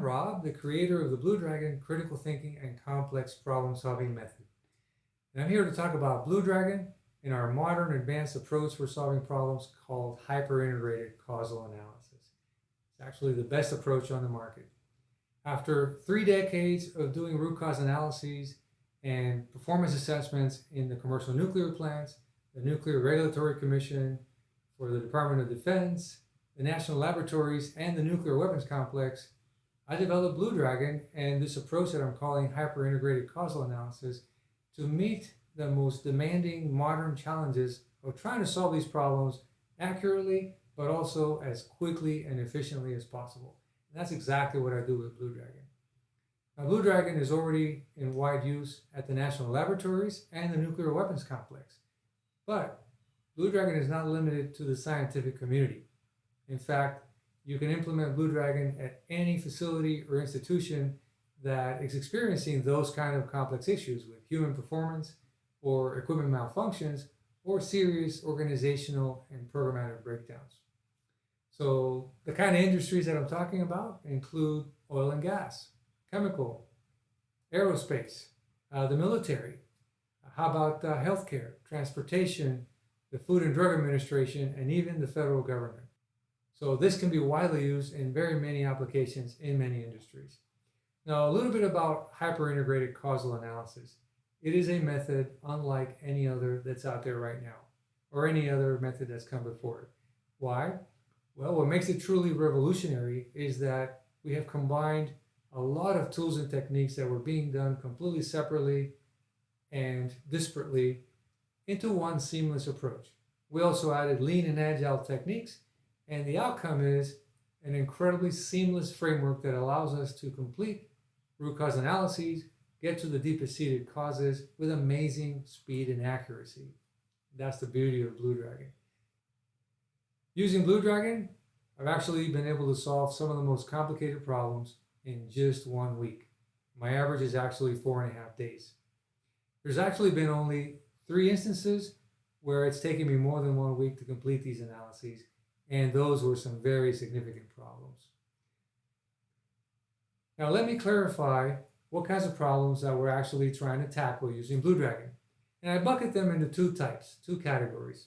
I'm Rob, the creator of the BlueDragon critical thinking and complex problem solving method. And I'm here to talk about BlueDragon and our modern advanced approach for solving problems called hyper-integrated causal analysis. It's actually the best approach on the market. After 3 decades of doing root cause analyses and performance assessments in the commercial nuclear plants, the Nuclear Regulatory Commission, for the Department of Defense, the national laboratories, and the nuclear weapons complex, I developed BlueDragon and this approach that I'm calling hyper-integrated causal analysis to meet the most demanding modern challenges of trying to solve these problems accurately, but also as quickly and efficiently as possible. And that's exactly what I do with BlueDragon. Now, BlueDragon is already in wide use at the national laboratories and the nuclear weapons complex. But BlueDragon is not limited to the scientific community. In fact, you can implement BlueDragon at any facility or institution that is experiencing those kind of complex issues with human performance or equipment malfunctions or serious organizational and programmatic breakdowns. So the kind of industries that I'm talking about include oil and gas, chemical, aerospace, the military. How about healthcare, transportation, the Food and Drug Administration, and even the federal government. So this can be widely used in very many applications in many industries. Now, a little bit about hyper-integrated causal analysis. It is a method unlike any other that's out there right now, or any other method that's come before it. Why? Well, what makes it truly revolutionary is that we have combined a lot of tools and techniques that were being done completely separately and disparately into one seamless approach. We also added lean and agile techniques, and the outcome is an incredibly seamless framework that allows us to complete root cause analyses, get to the deepest seated causes with amazing speed and accuracy. That's the beauty of BlueDragon. Using BlueDragon, I've actually been able to solve some of the most complicated problems in just 1 week. My average is actually 4.5 days. There's actually been only 3 instances where it's taken me more than 1 week to complete these analyses, and those were some very significant problems. Now let me clarify what kinds of problems that we're actually trying to tackle using BlueDragon. And I bucket them into 2 types, 2 categories.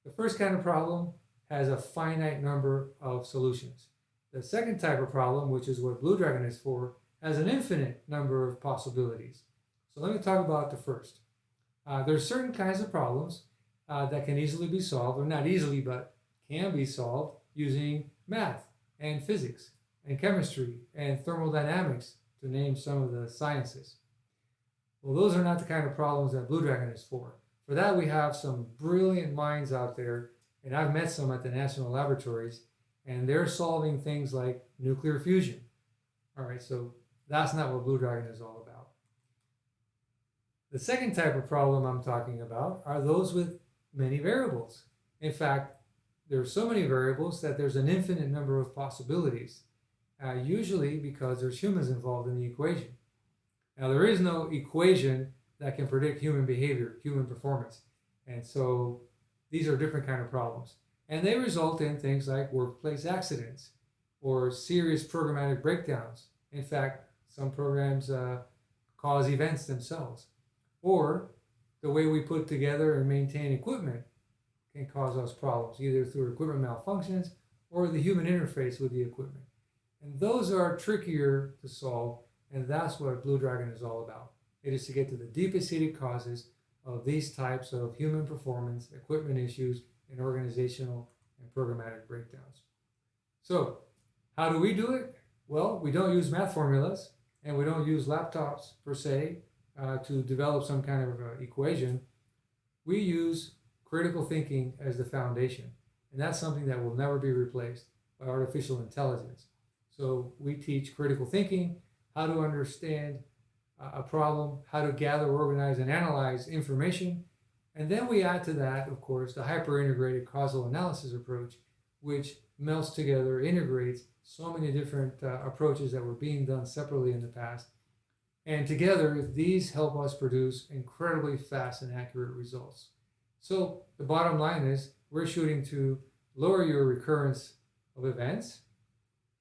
The first kind of problem has a finite number of solutions. The second type of problem, which is what BlueDragon is for, has an infinite number of possibilities. So let me talk about the first. There's certain kinds of problems that can easily be solved, or not easily, but can be solved using math and physics and chemistry and thermodynamics, to name some of the sciences. Well, those are not the kind of problems that BlueDragon is for. For that, we have some brilliant minds out there, and I've met some at the national laboratories, and they're solving things like nuclear fusion. All right, so that's not what BlueDragon is all about. The second type of problem I'm talking about are those with many variables. In fact, there are so many variables that there's an infinite number of possibilities, usually because there's humans involved in the equation. Now, there is no equation that can predict human behavior, human performance. And so these are different kind of problems. And they result in things like workplace accidents or serious programmatic breakdowns. In fact, some programs cause events themselves. Or the way we put together and maintain equipment can cause us problems, either through equipment malfunctions or the human interface with the equipment. And those are trickier to solve, and that's what BlueDragon is all about. It is to get to the deepest seated causes of these types of human performance, equipment issues, and organizational and programmatic breakdowns. So, how do we do it? Well, we don't use math formulas, and we don't use laptops per se to develop some kind of equation. We use critical thinking as the foundation, and that's something that will never be replaced by artificial intelligence. So we teach critical thinking, how to understand a problem, how to gather, organize, and analyze information. And then we add to that, of course, the hyper-integrated causal analysis approach, which melts together, integrates so many different approaches that were being done separately in the past. And together, these help us produce incredibly fast and accurate results. So the bottom line is we're shooting to lower your recurrence of events,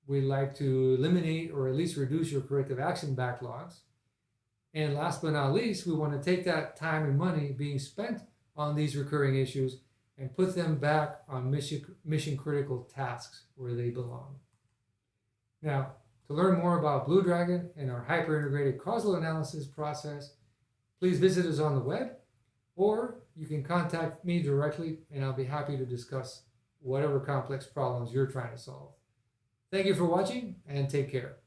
We like to eliminate or at least reduce your corrective action backlogs. And last but not least, we want to take that time and money being spent on these recurring issues and put them back on mission critical tasks where they belong. Now, to learn more about BlueDragon and our hyper-integrated causal analysis process, please visit us on the web, or you can contact me directly and I'll be happy to discuss whatever complex problems you're trying to solve. Thank you for watching and take care.